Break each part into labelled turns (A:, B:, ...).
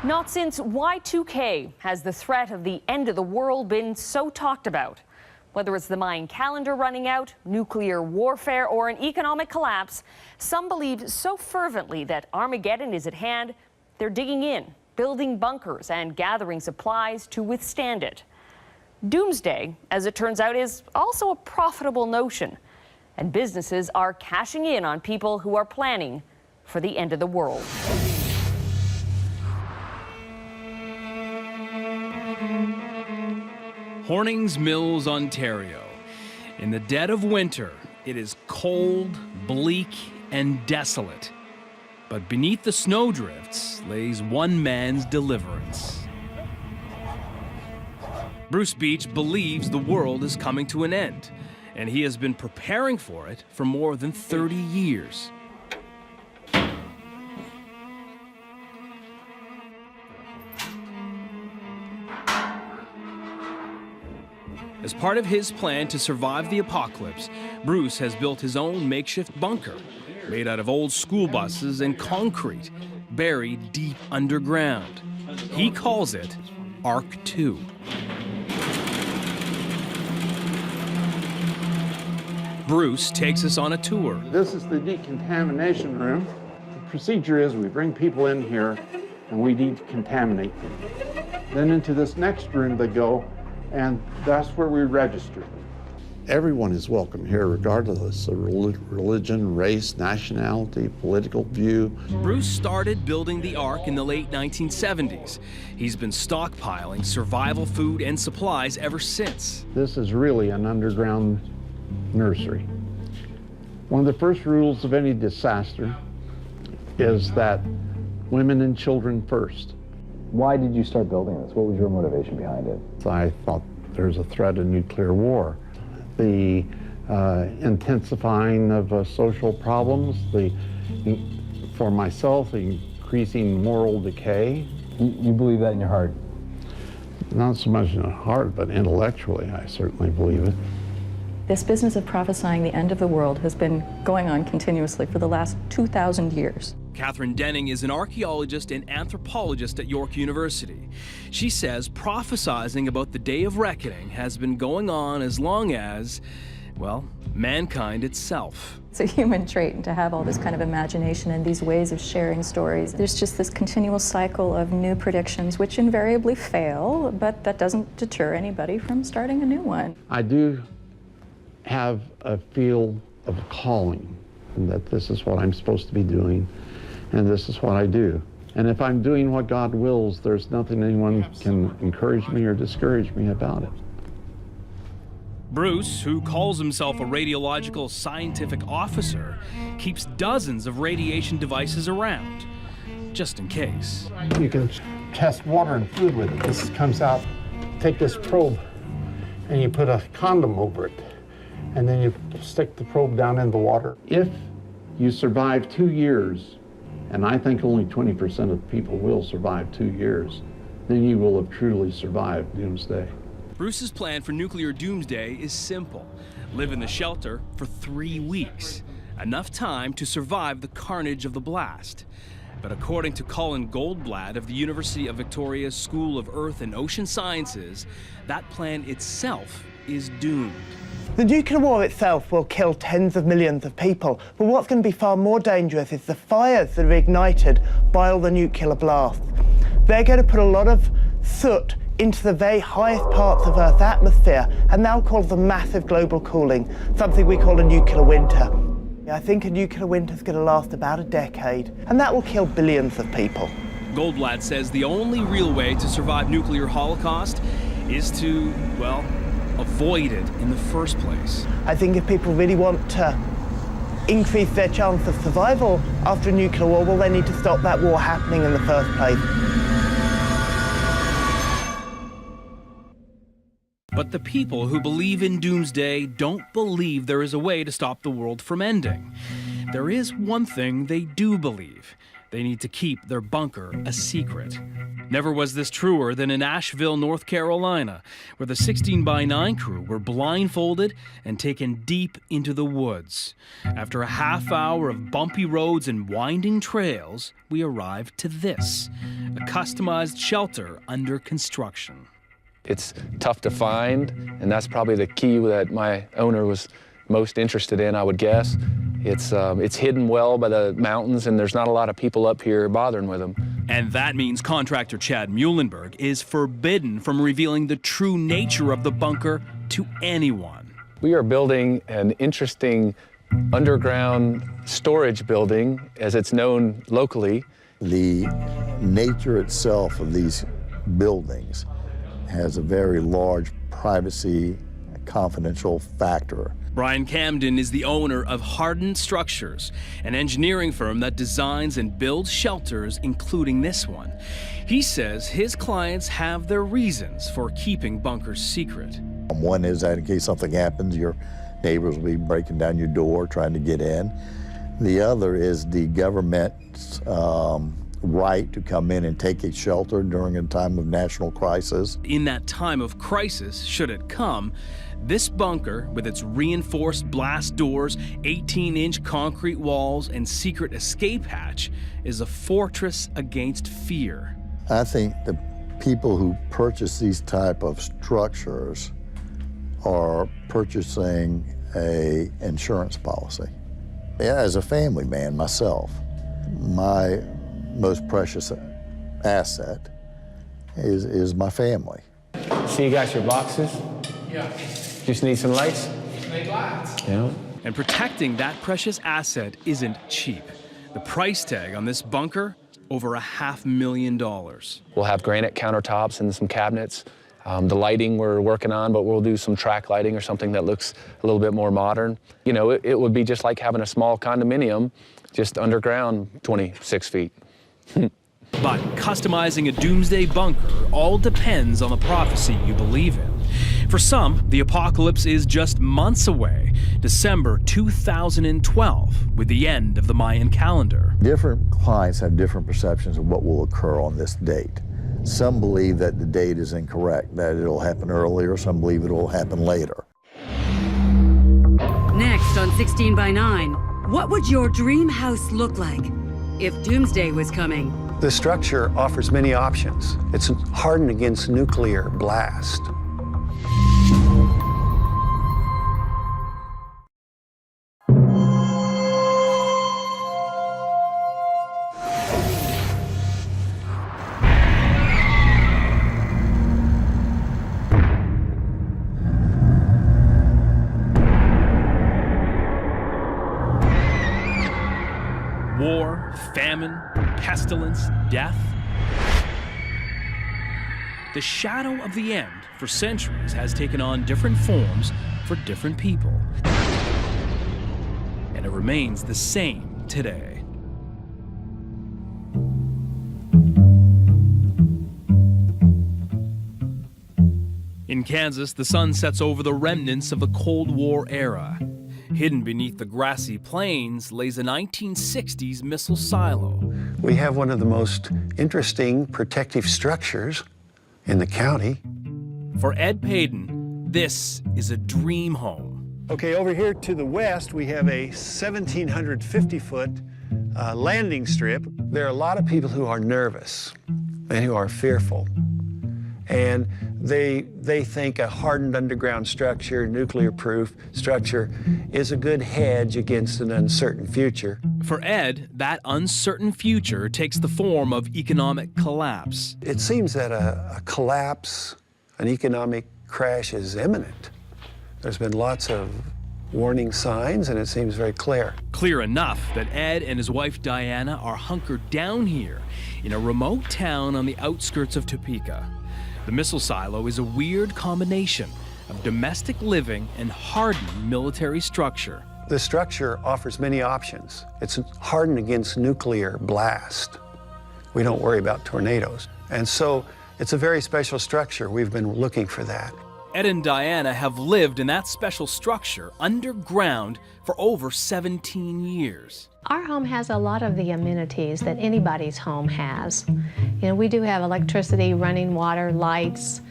A: Not since Y2K has the threat of the end of the world been so talked about. Whether it's the Mayan calendar running out, nuclear warfare, or an economic collapse, some believe so fervently that Armageddon is at hand, they're digging in, building bunkers, and gathering supplies to withstand it. Doomsday, as it turns out, is also a profitable notion, and businesses are cashing in on people who are planning for the end of the world.
B: Hornings Mills, Ontario. In the dead of winter, it is cold, bleak, and desolate. But beneath the snowdrifts lays one man's deliverance. Bruce Beach believes the world is coming to an end, and he has been preparing for it for more than 30 years. As part of his plan to survive the apocalypse, Bruce has built his own makeshift bunker, made out of old school buses and concrete, buried deep underground. He calls it Ark 2. Bruce takes us on a tour.
C: This is the decontamination room. The procedure is we bring people in here and we decontaminate them. Then into this next room they go, and that's where we register them.
D: Everyone is welcome here, regardless of religion, race, nationality, political view.
B: Bruce started building the Ark in the late 1970s. He's been stockpiling survival food and supplies ever since.
C: This is really an underground nursery. One of the first rules of any disaster is that women and children first.
E: Why did you start building this? What was your motivation behind it?
C: I thought there was a threat of nuclear war. The intensifying of social problems, for myself, the increasing moral decay.
E: You believe that in your heart?
C: Not so much in the heart, but intellectually, I certainly believe it.
F: This business of prophesying the end of the world has been going on continuously for the last 2,000 years.
B: Catherine Denning is an archaeologist and anthropologist at York University. She says prophesizing about the day of reckoning has been going on as long as, well, mankind itself.
F: It's a human trait to have all this kind of imagination and these ways of sharing stories. There's just this continual cycle of new predictions which invariably fail, but that doesn't deter anybody from starting a new one.
C: I do have a feel of a calling, and that this is what I'm supposed to be doing, and this is what I do. And if I'm doing what God wills, there's nothing anyone can encourage me or discourage me about it.
B: Bruce, who calls himself a radiological scientific officer, keeps dozens of radiation devices around, just in case.
C: You can test water and food with it. This comes out, take this probe, and you put a condom over it, and then you stick the probe down in the water. If you survive 2 years, and I think only 20% of people will survive 2 years, then you will have truly survived Doomsday.
B: Bruce's plan for nuclear doomsday is simple. Live in the shelter for 3 weeks, enough time to survive the carnage of the blast. But according to Colin Goldblatt of the University of Victoria's School of Earth and Ocean Sciences, that plan itself is doomed.
G: The nuclear war itself will kill tens of millions of people, but what's going to be far more dangerous is the fires that are ignited by all the nuclear blasts. They're going to put a lot of soot into the very highest parts of Earth's atmosphere, and that'll cause a massive global cooling, something we call a nuclear winter. I think a nuclear winter is going to last about a decade, and that will kill billions of people.
B: Goldblatt says the only real way to survive nuclear holocaust is to, well, avoid it in the first place.
G: I think if people really want to increase their chance of survival after a nuclear war, well, they need to stop that war happening in the first place.
B: But the people who believe in doomsday don't believe there is a way to stop the world from ending. There is one thing they do believe, They need to keep their bunker a secret. Never was this truer than in Asheville, North Carolina, where the 16x9 crew were blindfolded and taken deep into the woods. After a half hour of bumpy roads and winding trails, we arrived to this, a customized shelter under construction.
H: It's tough to find, and that's probably the key that my owner was most interested in, I would guess. It's hidden well by the mountains, and there's not a lot of people up here bothering with them.
B: And that means contractor Chad Muhlenberg is forbidden from revealing the true nature of the bunker to anyone.
H: We are building an interesting underground storage building, as it's known locally.
I: The nature itself of these buildings has a very large privacy, confidential factor.
B: Brian Camden is the owner of Hardened Structures, an engineering firm that designs and builds shelters, including this one. He says his clients have their reasons for keeping bunkers secret.
I: One is that in case something happens, your neighbors will be breaking down your door trying to get in. The other is the government's right to come in and take a shelter during a time of national crisis.
B: In that time of crisis, should it come, this bunker, with its reinforced blast doors, 18-inch concrete walls, and secret escape hatch, is a fortress against fear.
I: I think the people who purchase these type of structures are purchasing an insurance policy. Yeah, as a family man myself, my most precious asset is my family.
H: So you got your boxes?
J: Yeah.
H: Just need some lights?
J: Make lights.
H: Yeah.
B: And protecting that precious asset isn't cheap. The price tag on this bunker, over $500,000.
H: We'll have granite countertops and some cabinets. The lighting we're working on, but we'll do some track lighting or something that looks a little bit more modern. You know, it would be just like having a small condominium, just underground 26 feet.
B: But customizing a doomsday bunker all depends on the prophecy you believe in. For some, the apocalypse is just months away, December 2012, with the end of the Mayan calendar.
I: Different clients have different perceptions of what will occur on this date. Some believe that the date is incorrect, that it'll happen earlier. Some believe it'll happen later.
K: Next on 16x9, what would your dream house look like if Doomsday was coming?
J: The structure offers many options. It's hardened against nuclear blast.
B: War, famine, pestilence, death. The shadow of the end for centuries has taken on different forms for different people. And it remains the same today. In Kansas, the sun sets over the remnants of the Cold War era. Hidden beneath the grassy plains lays a 1960s missile silo.
J: We have one of the most interesting protective structures in the county.
B: For Ed Payton, this is a dream home.
J: Okay, over here to the west, we have a 1,750-foot landing strip. There are a lot of people who are nervous and who are fearful. And they think a hardened underground structure, nuclear-proof structure, is a good hedge against an uncertain future.
B: For Ed, that uncertain future takes the form of economic collapse.
J: It seems that a collapse, an economic crash is imminent. There's been lots of warning signs, and it seems very clear.
B: Clear enough that Ed and his wife Diana are hunkered down here in a remote town on the outskirts of Topeka. The missile silo is a weird combination of domestic living and hardened military structure.
J: The structure offers many options. It's hardened against nuclear blast. We don't worry about tornadoes. And so it's a very special structure. We've been looking for that.
B: Ed and Diana have lived in that special structure underground for over 17 years.
L: Our home has a lot of the amenities that anybody's home has. You know, we do have electricity, running water, lights.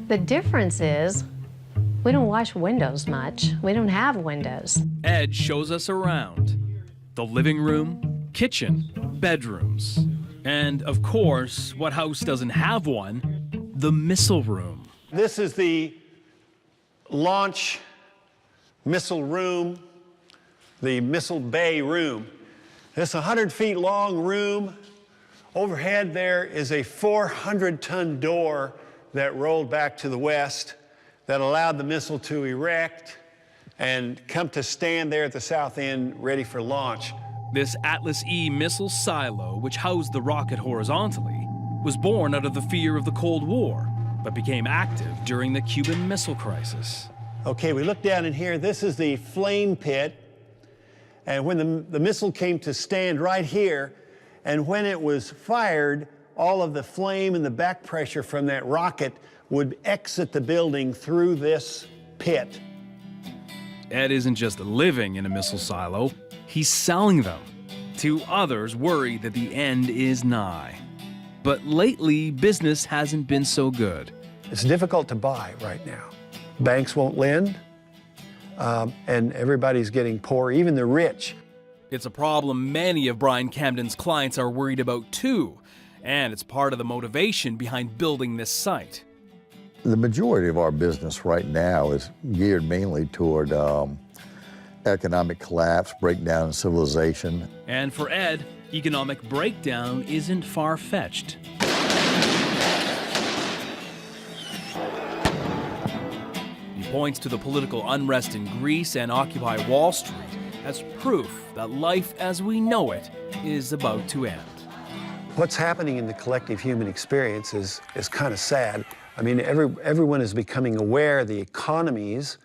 L: The difference is we don't wash windows much. We don't have windows.
B: Ed shows us around. The living room, kitchen, bedrooms. And of course, what house doesn't have one? The missile room.
J: This is the launch missile room, the missile bay room. It's a 100 feet long room. Overhead there is a 400-ton door that rolled back to the west that allowed the missile to erect and come to stand there at the south end ready for launch.
B: This Atlas E missile silo, which housed the rocket horizontally, was born out of the fear of the Cold War, but became active during the Cuban Missile Crisis.
J: Okay, we look down in here. This is the flame pit. And when the missile came to stand right here, and when it was fired, all of the flame and the back pressure from that rocket would exit the building through this pit.
B: Ed isn't just living in a missile silo, he's selling them to others worried that the end is nigh. But lately, business hasn't been so good.
J: It's difficult to buy right now. Banks won't lend, and everybody's getting poor, even the rich.
B: It's a problem many of Brian Camden's clients are worried about too, and it's part of the motivation behind building this site.
I: The majority of our business right now is geared mainly toward economic collapse, breakdown in civilization.
B: And for Ed, economic breakdown isn't far-fetched. He points to the political unrest in Greece and Occupy Wall Street as proof that life as we know it is about to end.
J: What's happening in the collective human experience is kind of sad. I mean, everyone is becoming aware the economies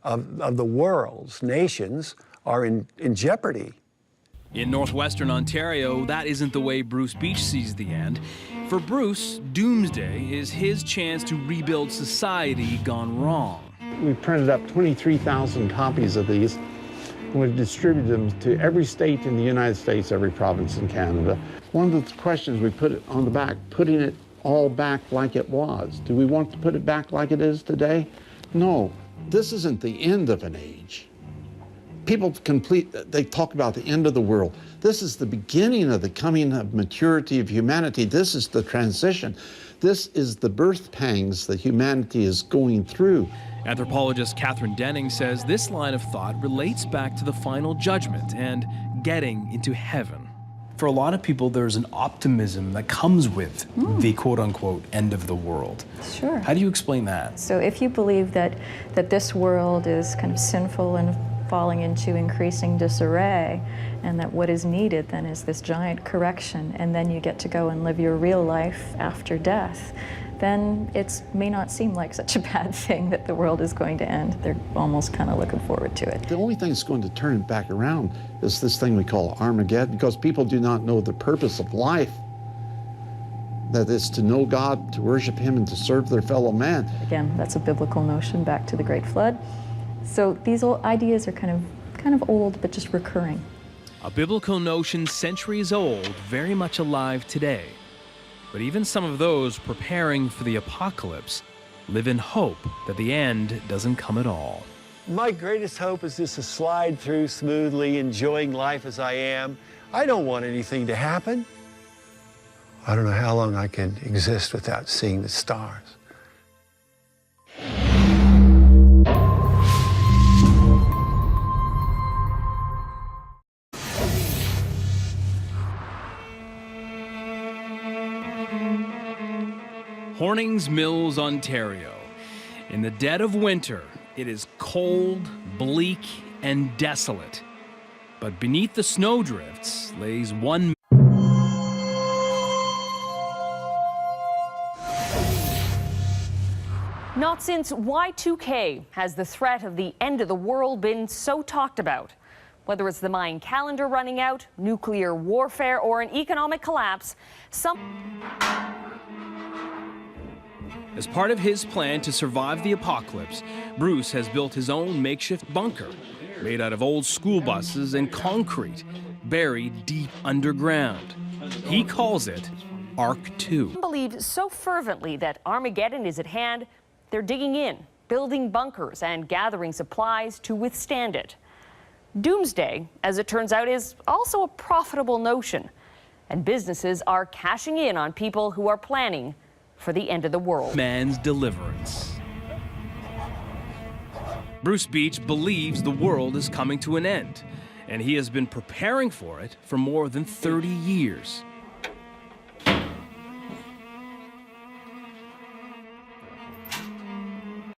J: of the world's nations are in jeopardy.
B: In northwestern Ontario, that isn't the way Bruce Beach sees the end. For Bruce, Doomsday is his chance to rebuild society gone wrong.
C: We printed up 23,000 copies of these, and we've distributed them to every state in the United States, every province in Canada. One of the questions we put on the back, putting it all back like it was. Do we want to put it back like it is today? No, this isn't the end of an age. People they talk about the end of the world. This is the beginning of the coming of maturity of humanity. This is the transition. This is the birth pangs that humanity is going through.
B: Anthropologist Catherine Denning says this line of thought relates back to the final judgment and getting into heaven. For a lot of people, there's an optimism that comes with the quote-unquote end of the world.
F: Sure.
B: How do you explain that?
F: So if you believe that this world is kind of sinful and falling into increasing disarray, and that what is needed then is this giant correction, and then you get to go and live your real life after death, then it may not seem like such a bad thing that the world is going to end. They're almost kind of looking forward to it.
C: The only thing that's going to turn it back around is this thing we call Armageddon, because people do not know the purpose of life. That is to know God, to worship Him, and to serve their fellow man.
F: Again, that's a biblical notion back to the Great Flood. So these old ideas are kind of old, but just recurring.
B: A biblical notion centuries old, very much alive today. But even some of those preparing for the apocalypse live in hope that the end doesn't come at all.
J: My greatest hope is just to slide through smoothly, enjoying life as I am. I don't want anything to happen. I don't know how long I can exist without seeing the stars.
B: Hornings Mills, Ontario. In the dead of winter, it is cold, bleak, and desolate. But beneath the snowdrifts lays one.
A: Not since Y2K has the threat of the end of the world been so talked about. Whether it's the Mayan calendar running out, nuclear warfare, or an economic collapse,
B: As part of his plan to survive the apocalypse, Bruce has built his own makeshift bunker, made out of old school buses and concrete, buried deep underground. He calls it Ark 2.
A: Some believe so fervently that Armageddon is at hand, they're digging in, building bunkers and gathering supplies to withstand it. Doomsday, as it turns out, is also a profitable notion, and businesses are cashing in on people who are planning for the end of the world.
B: Man's deliverance. Bruce Beach believes the world is coming to an end, and he has been preparing for it for more than 30 years.